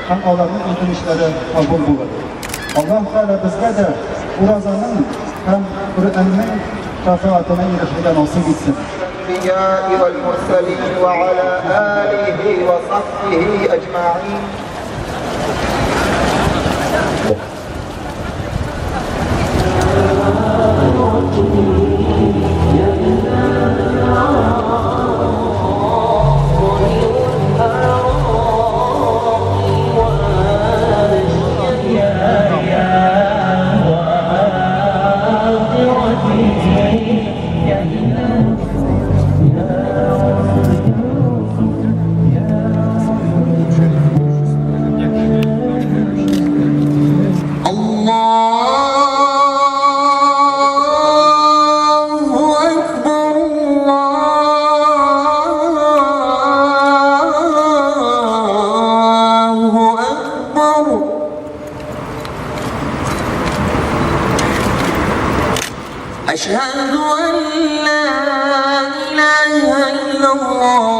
ham ularning intilishlari qabul bo'ladi. Alloh taolo bizga de Ramazonning ham Qur'onning shafaatini erishishga nasib etsin. الأنبياء والمرسلين وعلى آله وصحبه أجمعين. أشهد أن لا إله إلا الله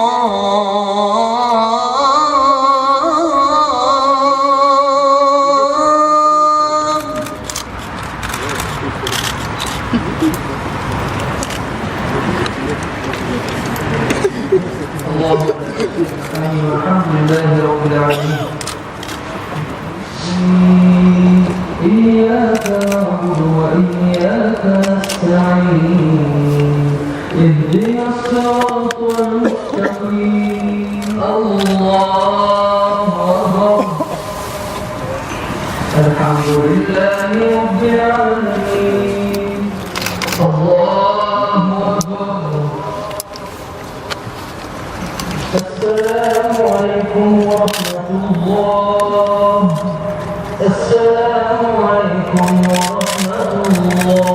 الحمد لله رب العالمين. إياك نعبد وإياك نستعين اهدنا الصراط المستقيم. الله أكبر. الحمد لله رب العالمين. الله أكبر. السلام عليكم ورحمة الله. السلام عليكم ورحمة الله.